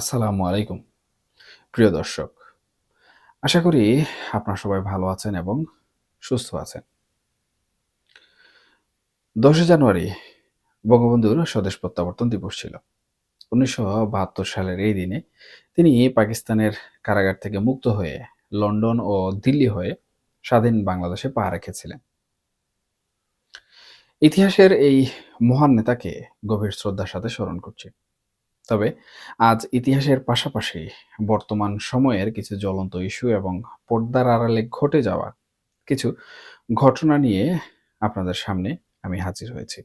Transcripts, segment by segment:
আসসালামু আলাইকুম প্রিয় দর্শক। আশা করি আপনারা সবাই ভালো আছেন এবং সুস্থ আছেন। ১০ জানুয়ারি বঙ্গবন্ধুর স্বদেশ প্রত্যাবর্তন দিবস ছিল। ১৯৭২ সালের এই দিনে তিনি পাকিস্তানের কারাগার থেকে মুক্ত হয়ে লন্ডন ও দিল্লি হয়ে স্বাধীন বাংলাদেশে পা রেখেছিলেন। ইতিহাসের এই মহান নেতাকে গভীর শ্রদ্ধার সাথে স্মরণ করছি। তবে আজ ইতিহাসের পাশাপাশি বর্তমান সময়ের কিছু জ্বলন্ত ইস্যু এবং পর্দার আড়ালে ঘটে যাওয়া কিছু ঘটনা নিয়ে আপনাদের সামনে আমি হাজির হয়েছি,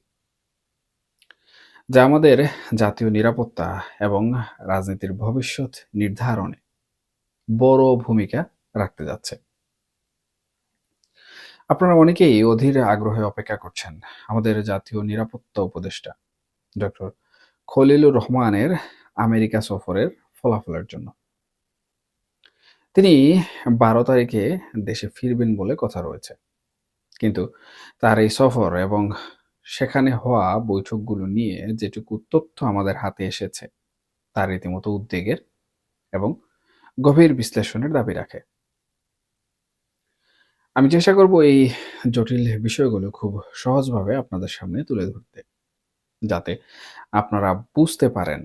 যা আমাদের জাতীয় নিরাপত্তা এবং রাজনীতির ভবিষ্যৎ নির্ধারণে বড় ভূমিকা রাখতে যাচ্ছে। আপনারা অনেকেই অধীর আগ্রহে অপেক্ষা করছেন আমাদের জাতীয় নিরাপত্তা উপদেষ্টা ডক্টর খলিলুর রহমানের আমেরিকা সফরের ফলাফলের জন্য। তিনি ১২ তারিখে দেশে ফিরবেন বলে কথা রয়েছে। কিন্তু তার এই সফর এবং সেখানে হওয়া বৈঠকগুলো নিয়ে যেটুকু তথ্য আমাদের হাতে এসেছে, তা রীতিমতো উদ্বেগের এবং গভীর বিশ্লেষণের দাবি রাখে। আমি চেষ্টা করব এই জটিল বিষয়গুলো খুব সহজভাবে আপনাদের সামনে তুলে ধরতে, যাতে আপনারা বুঝতে পারেন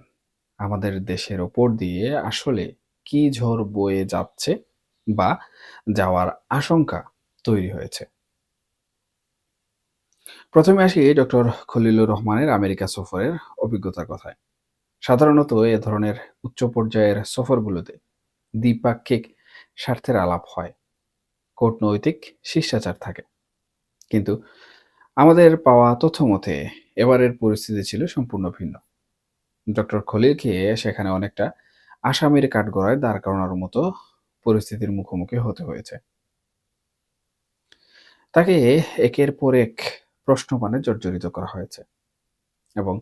আমাদের দেশের ওপর দিয়ে আসলে কি ঝড় বয়ে যাচ্ছে বা যাওয়ার আশঙ্কা তৈরি হয়েছে। প্রথমে আসি ডক্টর খলিলুর রহমানের আমেরিকা সফরের অভিজ্ঞতার কথায়। সাধারণত এ ধরনের উচ্চ পর্যায়ের সফরগুলোতে দ্বিপাক্ষিক স্বার্থের আলাপ হয়, কূটনৈতিক শিষ্টাচার থাকে। কিন্তু আমাদের পাওয়া তথ্য মতে এবারের পরিস্থিতি ছিল সম্পূর্ণ ভিন্ন। ডক্টর খলিলকে সেখানে অনেকটা আসামির কাঠগড়ায় দাঁড় করানোর মতো পরিস্থিতির মুখোমুখি হতে হয়েছে। তাকে একের পর এক প্রশ্নবাণে জর্জরিত করা হয়েছে এবং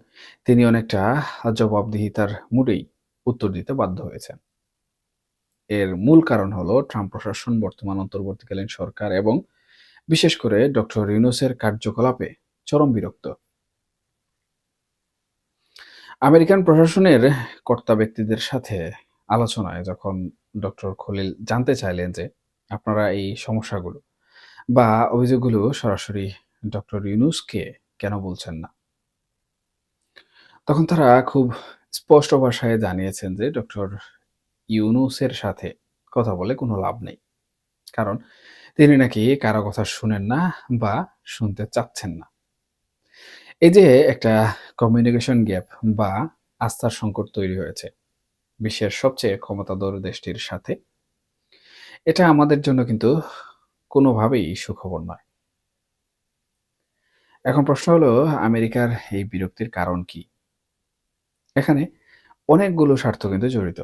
তিনি অনেকটা জবাবদিহিতার মুডেই উত্তর দিতে বাধ্য হয়েছেন। এর মূল কারণ হলো ট্রাম্প প্রশাসন, বর্তমান অন্তর্বর্তীকালীন সরকার এবং বিশেষ করে ডক্টর ইউনূসের কার্যকলাপে চরম বিরক্ত। আমেরিকান প্রশাসনের কর্তা ব্যক্তিদের সাথে আলোচনায় যখন ডক্টর খলিল জানতে চাইলেন যে আপনারা এই সমস্যাগুলো বা অভিযোগগুলো সরাসরি ডক্টর ইউনূসকে কেন বলছেন না, তখন তারা খুব স্পষ্ট ভাষায় জানিয়েছেন যে ডক্টর ইউনূসের সাথে কথা বলে কোনো লাভ নেই। কারণ তিনি নাকি কারো কথা শুনেন না বা শুনতে চাচ্ছেন না। এই যে একটা কমিউনিকেশন গ্যাপ বা আস্থার সংকট তৈরি হয়েছে বিশ্বের সবচেয়ে ক্ষমতাধর দেশটির সাথে, এটা আমাদের জন্য কিন্তু কোনোভাবেই সুখবর নয়। এখন প্রশ্ন হলো, আমেরিকার এই বিরক্তির কারণ কি? এখানে অনেকগুলো স্বার্থ কিন্তু জড়িত।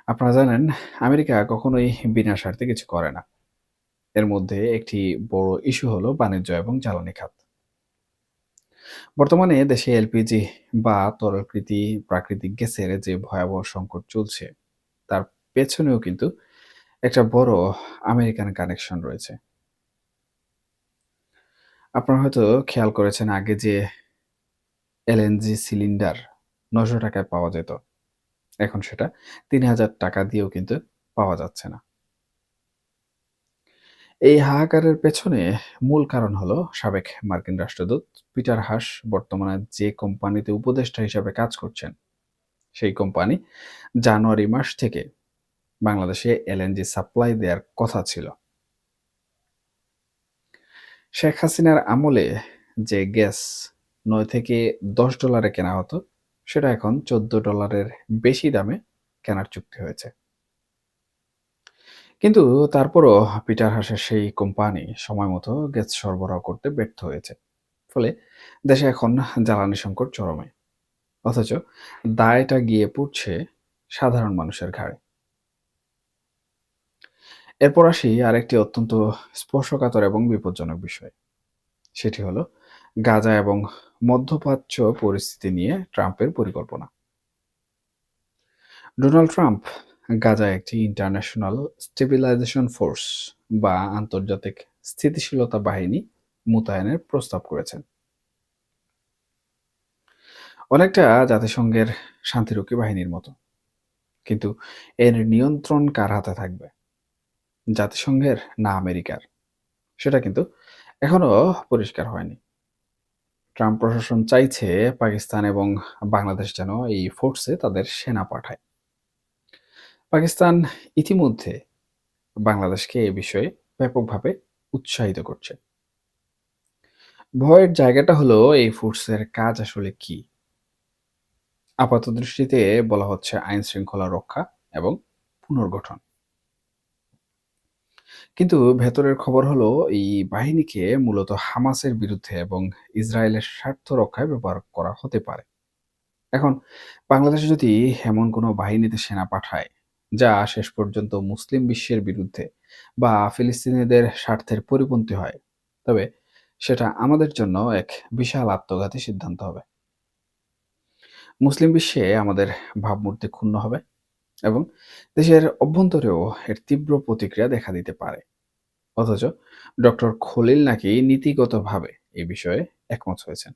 আপনারা জানেন, আমেরিকা কখনোই বিনা স্বার্থে কিছু করে না। এর মধ্যে একটি বড় ইস্যু হলো বাণিজ্য এবং জ্বালানি খাত। বর্তমানে দেশে এলপিজি বা তরলকৃতি প্রাকৃতিক গ্যাসের যে ভয়াবহ সংকট চলছে, তার পেছনেও কিন্তু একটা বড় আমেরিকান কানেকশন রয়েছে। আপনারা হয়তো খেয়াল করেছেন, আগে যে এলএনজি সিলিন্ডার ৳৯০০ য় পাওয়া যেত, এখন সেটা ৳৩,০০০ দিয়েও কিন্তু পাওয়া যাচ্ছে না। এই হাহাকারের পেছনে মূল কারণ হলো সাবেক মার্কিন রাষ্ট্রদূত পিটার হাস বর্তমানে যে কোম্পানিতে উপদেষ্টা হিসাবে কাজ করছেন, সেই কোম্পানি জানুয়ারি মাস থেকে বাংলাদেশে এলএনজি সাপ্লাই দেয়ার কথা ছিল। শেখ হাসিনার আমলে যে গ্যাস $৯ থেকে $10 কেনা হতো, সেটা এখন $14 বেশি দামে কেনার চুক্তি হয়েছে। কিন্তু তারপরও পিটার হাসের সেই কোম্পানি সময়মতো গ্যাস সরবরাহ করতে ব্যর্থ হয়েছে। ফলে দেশে এখন জ্বালানি সংকট চরমে। অথচ দায়টা গিয়ে পড়ছে সাধারণ মানুষের ঘাড়ে। এরপর আসি আরেকটি অত্যন্ত স্পর্শকাতর এবং বিপজ্জনক বিষয়। সেটি হলো গাজা এবং মধ্যপ্রাচ্য পরিস্থিতি নিয়ে ট্রাম্পের পরিকল্পনা। ডোনাল্ড ট্রাম্প গাজায় একটি ইন্টারন্যাশনাল স্টেবিলাইজেশন ফোর্স বা আন্তর্জাতিক স্থিতিশীলতা বাহিনী মোতায়েনের প্রস্তাব করেছেন। অনেকটা জাতিসংঘের শান্তিরক্ষী বাহিনীর মতো। কিন্তু এর নিয়ন্ত্রণ কার হাতে থাকবে? জাতিসংঘের না আমেরিকার? সেটা কিন্তু এখনো পরিষ্কার হয়নি। ট্রাম্প প্রশাসন চাইছে পাকিস্তান এবং বাংলাদেশ যেন এই ফোর্সে তাদের সেনা পাঠায়। পাকিস্তান ইতিমধ্যে বাংলাদেশকে এ বিষয়ে ব্যাপকভাবে উৎসাহিত করছে। ভয়ের জায়গাটা হলো এই ফোর্সের কাজ আসলে কি? আপাতদৃষ্টিতে বলা হচ্ছে আইন শৃঙ্খলা রক্ষা এবং পুনর্গঠন। কিন্তু ভেতরের খবর হলো এই বাহিনীকে মূলত হামাসের বিরুদ্ধে এবং ইসরায়েলের স্বার্থ রক্ষায় ব্যবহার করা হতে পারে। এখন বাংলাদেশ যদি এমন কোনো বাহিনীতে সেনা পাঠায় যা শেষ পর্যন্ত মুসলিম বিশ্বের বিরুদ্ধে বা ফিলিস্তিনিদের স্বার্থের পরিপন্থী হয়, তবে সেটা আমাদের জন্য এক বিশাল আত্মঘাতী সিদ্ধান্ত হবে। মুসলিম বিশ্বে আমাদের ভাবমূর্তি ক্ষুণ্ণ হবে এবং দেশের অভ্যন্তরেও এর তীব্র প্রতিক্রিয়া দেখা দিতে পারে। অথচ ডক্টর খলিল নাকি নীতিগতভাবে এই বিষয়ে একমত হয়েছেন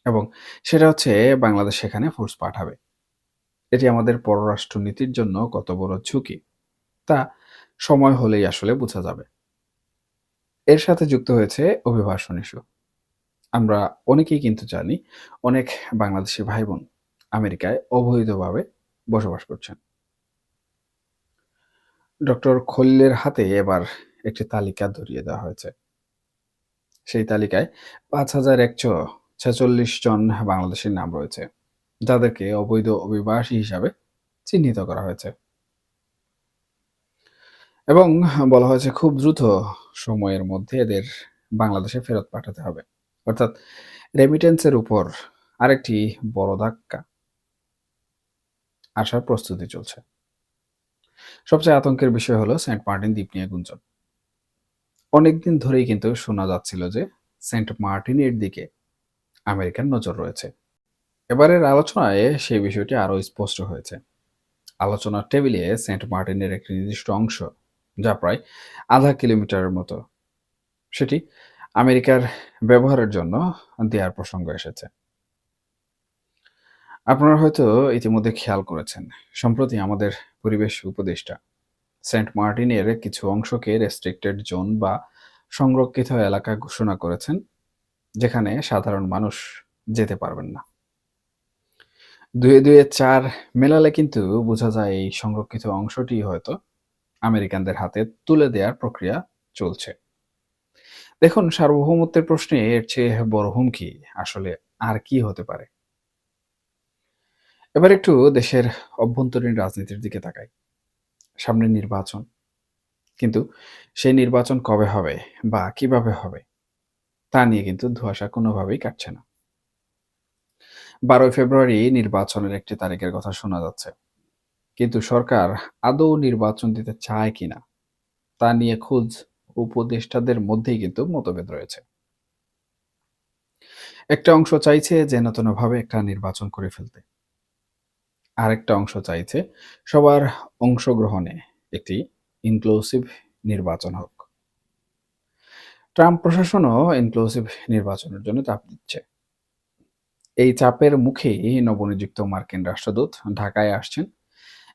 এবং সেটা হচ্ছে বাংলাদেশ সেখানে ফোর্স পাঠাবে। এটি আমাদের পররাষ্ট্র নীতির জন্য কত বড় ঝুঁকি তা সময় হলেই আসলে বোঝা যাবে। এর সাথে যুক্ত হয়েছে অভিবাসন ইস্যু। আমরা অনেকেই কিন্তু জানি অনেক বাংলাদেশি ভাই বোন আমেরিকায় অবৈধভাবে বসবাস করছেন। ডক্টর খলিলের হাতে এবার একটি তালিকা ধরিয়ে দেওয়া হয়েছে। সেই তালিকায় ৫,১৪৬ জন বাংলাদেশীর নাম রয়েছে, যাদেরকে অবৈধ অভিবাসী হিসাবে চিহ্নিত করা হয়েছে এবং বলা হয়েছে খুব দ্রুত সময়ের মধ্যে এদের বাংলাদেশে ফেরত পাঠাতে হবে। অর্থাৎ রেমিটেন্সের উপর আরেকটি বড় ধাক্কা আসার প্রস্তুতি চলছে। সবচেয়ে আতঙ্কের বিষয় হলো সেন্ট মার্টিন দ্বীপ নিয়ে গুঞ্জন। অনেকদিন ধরেই কিন্তু শোনা যাচ্ছিল যে সেন্ট মার্টিনের দিকে আমেরিকার নজর রয়েছে। এবারের আলোচনায় সেই বিষয়টি আরও স্পষ্ট হয়েছে। আলোচনার টেবিলে সেন্ট মার্টিনের একটি নির্দিষ্ট অংশ, যা প্রায় ০.৫ কিলোমিটারের মতো, সেটি আমেরিকার ব্যবহারের জন্য দেয়ার প্রসঙ্গ এসেছে। আপনারা হয়তো ইতিমধ্যে খেয়াল করেছেন, সম্প্রতি আমাদের পরিবেশ উপদেষ্টা সেন্ট মার্টিনের কিছু অংশকে রেস্ট্রিক্টেড জোন বা সংরক্ষিত এলাকা ঘোষণা করেছেন, যেখানে সাধারণ মানুষ যেতে পারবেন না। দুয়ে দুয়ে ৪ মেলালে কিন্তু বোঝা যায় এই সংরক্ষিত অংশটি হয়তো আমেরিকানদের হাতে তুলে দেওয়ার প্রক্রিয়া চলছে। দেখুন, সার্বভৌমত্বের প্রশ্নে এর চেয়ে বড় হুমকি আসলে আর কি হতে পারে? এবার একটু দেশের অভ্যন্তরীণ রাজনীতির দিকে তাকাই। সামনে নির্বাচন। কিন্তু সেই নির্বাচন কবে হবে বা কিভাবে হবে তা নিয়ে কিন্তু ধোঁয়াশা কোনোভাবেই কাটছে না। ১২ই ফেব্রুয়ারি নির্বাচনের একটি তারিখের কথা শোনা যাচ্ছে। কিন্তু সরকার আদৌ নির্বাচন দিতে চায় কিনা তা নিয়ে খোঁজ উপদেষ্টাদের মধ্যেই কিন্তু মতভেদ রয়েছে। একটা অংশ চাইছে যেনতেনভাবে একটা নির্বাচন করে ফেলতে। আরেকটা অংশ চাইছে সবার অংশগ্রহণে একটি ইনক্লুসিভ নির্বাচন হোক। ট্রাম্প প্রশাসনও ইনক্লুসিভ নির্বাচনের জন্য চাপ দিচ্ছে। এই চাপের মুখেই নবনিযুক্ত মার্কিন রাষ্ট্রদূত ঢাকায় আসছেন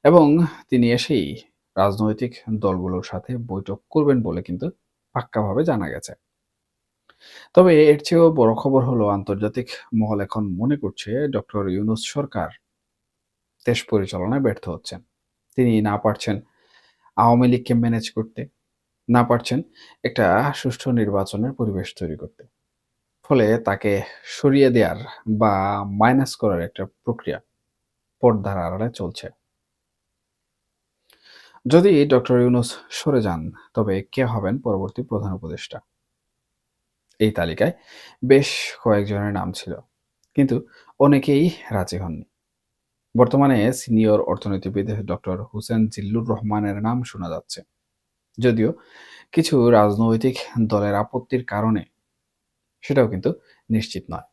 এবং তিনি এসেই রাজনৈতিক দলগুলোর সাথে বৈঠক করবেন বলে কিন্তু পাক্কাভাবে জানা গেছে। তবে এর চেয়েও বড় খবর হলো আন্তর্জাতিক মহল এখন মনে করছে ডক্টর ইউনূস সরকার দেশ পরিচালনায় ব্যর্থ হচ্ছেন। তিনি না পারছেন আওয়ামী লীগকে ম্যানেজ করতে, না পারছেন একটা সুষ্ঠু নির্বাচনের পরিবেশ তৈরি করতে। ফলে তাকে সরিয়ে দেয়ার বা মাইনাস করার একটা প্রক্রিয়া পর্দার আড়ালে চলছে। যদি ডক্টর ইউনূস সরে যান, তবে কে হবেন পরবর্তী প্রধান উপদেষ্টা? এই তালিকায় বেশ কয়েকজনের নাম ছিল, কিন্তু অনেকেই রাজি হননি। বর্তমানে সিনিয়র অর্থনীতিবিদ ডক্টর হুসেন জিল্লুর রহমানের নাম শোনা যাচ্ছে, যদিও কিছু রাজনৈতিক দলের আপত্তির কারণে সেটাও কিন্তু নিশ্চিত নয়।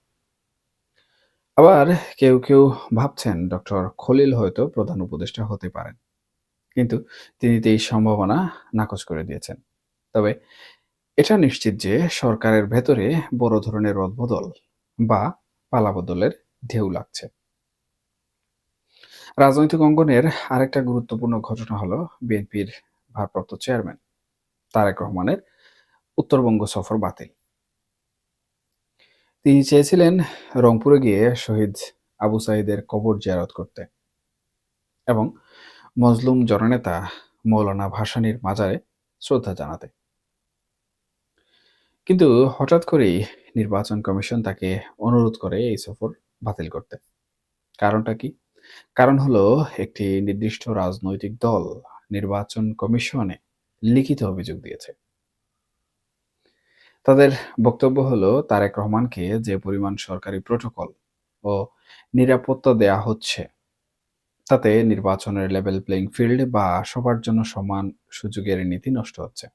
আবার কেউ ভাবছেন ডক্টর খলিল হয়তো প্রধান উপদেষ্টা হতে পারেন, কিন্তু তিনি তো এই সম্ভাবনা নাকচ করে দিয়েছেন। তবে এটা নিশ্চিত যে সরকারের ভেতরে বড় ধরনের রদবদল বা পালাবদলের ঢেউ লাগছে। রাজনৈতিক অঙ্গনের আরেকটা গুরুত্বপূর্ণ ঘটনা হলো বিএনপির ভারপ্রাপ্ত চেয়ারম্যান তারেক রহমানের উত্তরবঙ্গ সফর বাতিল। তিনি চেয়েছিলেন রংপুরে গিয়ে শহীদ আবু সাঈদের কবর জিয়ারত করতে এবং মজলুম জননেতা মৌলানা ভাসানীর মাজারে শ্রদ্ধা জানাতে। কিন্তু হঠাৎ করেই নির্বাচন কমিশন তাকে অনুরোধ করে এই সফর বাতিল করতে। কারণটা কি? কারণ হলো একটি নির্দিষ্ট রাজনৈতিক দল নির্বাচন কমিশনে লিখিত অভিযোগ দিয়েছে। তাদের বক্তব্য হলো তারেক রহমানকে যে পরিমাণ সরকারি প্রোটোকল ও নিরাপত্তা দেয়া হচ্ছে তাতে নির্বাচনের লেভেল প্লেইং ফিল্ড বা সবার জন্য সমান সুযোগের নীতি নষ্ট হচ্ছে।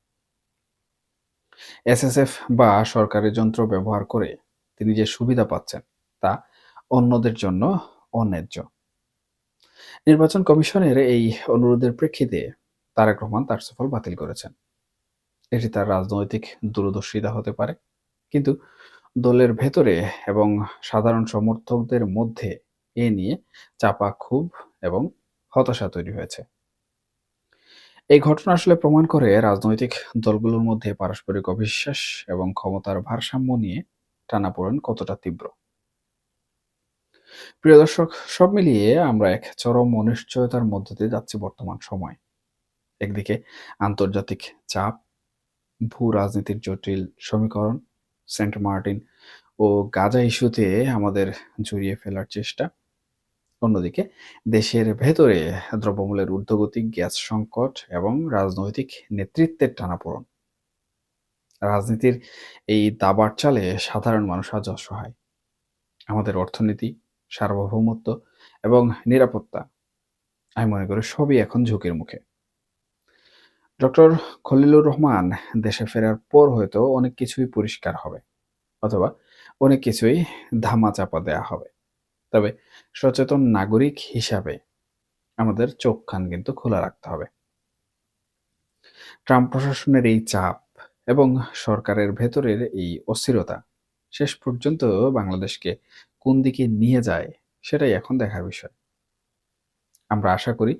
এসএসএফ বা সরকারি যন্ত্র ব্যবহার করে তিনি যে সুবিধা পাচ্ছেন তা অন্যদের জন্য অন্যায্য। নির্বাচন কমিশনের এই অনুরোধের প্রেক্ষিতে তারেক রহমান তার সফর বাতিল করেছেন। এটি তার রাজনৈতিক দূরদর্শিতা হতে পারে, কিন্তু দলের ভেতরে এবং সাধারণ সমর্থকদের মধ্যে এ নিয়ে চাপা ক্ষোভ এবং হতাশা তৈরি হয়েছে। এই ঘটনা আসলে প্রমাণ করে রাজনৈতিক দলগুলোর মধ্যে পারস্পরিক অবিশ্বাস এবং ক্ষমতার ভারসাম্য নিয়ে টানাপোড়েন কতটা তীব্র। প্রিয় দর্শক, সব মিলিয়ে আমরা এক চরম অনিশ্চয়তার মধ্য দিয়ে যাচ্ছি বর্তমান সময়ে। একদিকে আন্তর্জাতিক চাপ, ভূ রাজনীতির জটিল সমীকরণ, সেন্ট মার্টিন ও গাজা ইস্যুতে আমাদের জড়িয়ে ফেলার চেষ্টা। অন্যদিকে দেশের ভেতরে দ্রব্যমূল্যের ঊর্ধ্বগতি, গ্যাস সংকট এবং রাজনৈতিক নেতৃত্বের টানাপোড়েন। রাজনীতির এই দাবার চালে সাধারণ মানুষ আজ অসহায়। আমাদের অর্থনীতি, সার্বভৌমত্ব এবং নিরাপত্তা আমি মনে করি সবই এখন ঝুঁকির মুখে। ডক্টর খলিলুর রহমান দেশে ফেরার পর হয়তো অনেক কিছুই পরিষ্কার হবে, অথবা অনেক কিছুই ধামাচাপা দেয়া হবে। তবে সচেতন নাগরিক হিসাবে আমাদের চোখ কান কিন্তু খোলা রাখতে হবে। ট্রাম্প প্রশাসনের এই চাপ এবং সরকারের ভেতরের এই অস্থিরতা শেষ পর্যন্ত বাংলাদেশকে কোন দিকে নিয়ে যায় সেটাই এখন দেখার বিষয়। আমরা আশা করি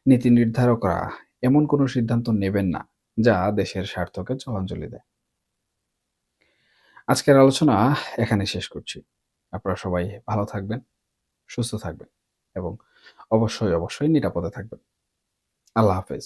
নীতি নির্ধারকরা এমন কোনো সিদ্ধান্ত নেবেন না যা দেশের স্বার্থকে জলাঞ্জলি দেয়। আজকের আলোচনা এখানে শেষ করছি। আপনারা সবাই ভালো থাকবেন, সুস্থ থাকবেন এবং অবশ্যই নিরাপদে থাকবেন। আল্লাহ হাফেজ।